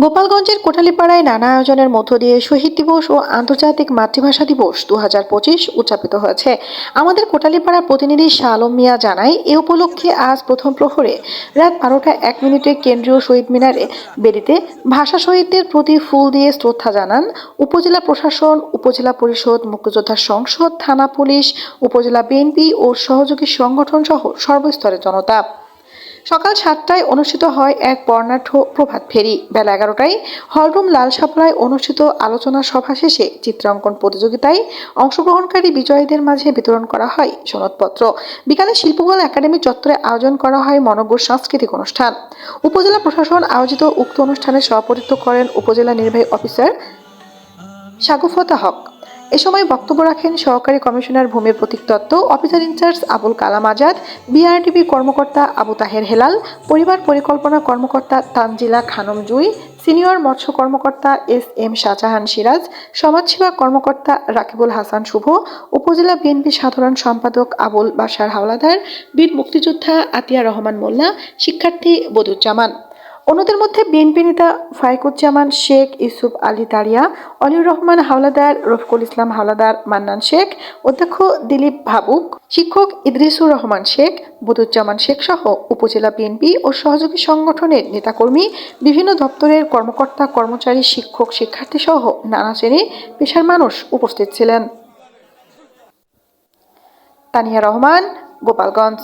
গোপালগঞ্জের কোটালীপাড়ায় নানা আয়োজনের মধ্য দিয়ে শহীদ দিবস ও আন্তর্জাতিক মাতৃভাষা দিবস 2025 উদযাপিত হয়েছে। আমাদের কোটালীপাড়া প্রতিনিধি শাহ আলম মিয়া জানায়, এ উপলক্ষে আজ প্রথম প্রহরে রাত 12টা 1 মিনিটে কেন্দ্রীয় শহীদ মিনারে বেদিতে ভাষা শহীদদের প্রতি ফুল দিয়ে শ্রদ্ধা জানান উপজেলা প্রশাসন, উপজেলা পরিষদ, মুক্তিযোদ্ধা সংসদ, থানা পুলিশ, উপজেলা বিএনপি ও সহযোগী সংগঠন সহ সর্বস্তরের জনতা। সকাল 7টায় অনুষ্ঠিত হয় এক বর্ণাঢ্য প্রভাত ফেরি। বেলা 11টায় হলরুম লাল শাপলায় অনুষ্ঠিত আলোচনা সভা শেষে চিত্রাঙ্কন প্রতিযোগিতায় অংশগ্রহণকারী বিজয়ীদের মাঝে বিতরণ করা হয় সনদপত্র। বিকালে শিল্পকলা একাডেমি চত্বরে আয়োজন করা হয় মনোজ্ঞ সাংস্কৃতিক অনুষ্ঠান। উপজেলা প্রশাসন আয়োজিত উক্ত অনুষ্ঠানে সভাপতিত্ব করেন উপজেলা নির্বাহী অফিসার শাগুফতা হক। এ সময় বক্তব্য রাখেন সহকারী কমিশনার ভূমি প্রতীকতত্ত্ব অফিসার ইনচার্জ আবুল কালাম আজাদ, বিআরটিবি কর্মকর্তা আবু তাহের হেলাল, পরিবার পরিকল্পনা কর্মকর্তা তানজিলা খানম জুই, সিনিয়র মৎস্য কর্মকর্তা এস শাহজাহান সিরাজ, সমাজসেবা কর্মকর্তা রাকিবুল হাসান শুভ, উপজেলা বিএনপি সাধারণ সম্পাদক আবুল বাশার হাওলাদার, বীর মুক্তিযোদ্ধা আতিয়া রহমান মোল্লা, শিক্ষার্থী বদুজ্জামান। অন্যদের মধ্যে বিএনপি নেতা ফাইকুজ্জামান শেখ, ইউসুফ আলী তারিয়া, অলিউর রহমান হাওলাদার, রফিকুল ইসলাম হাওলাদার, মান্নান শেখ, অধ্যক্ষ দিলীপ ভাবুক, শিক্ষক ইদ্রিসুর রহমান শেখ, বদুজ্জামান শেখ সহ উপজেলা বিএনপি ও সহযোগী সংগঠনের নেতাকর্মী, বিভিন্ন দপ্তরের কর্মকর্তা কর্মচারী, শিক্ষক শিক্ষার্থী সহ নানা শ্রেণী পেশার মানুষ উপস্থিত ছিলেন। তানিয়া রহমান, গোপালগঞ্জ।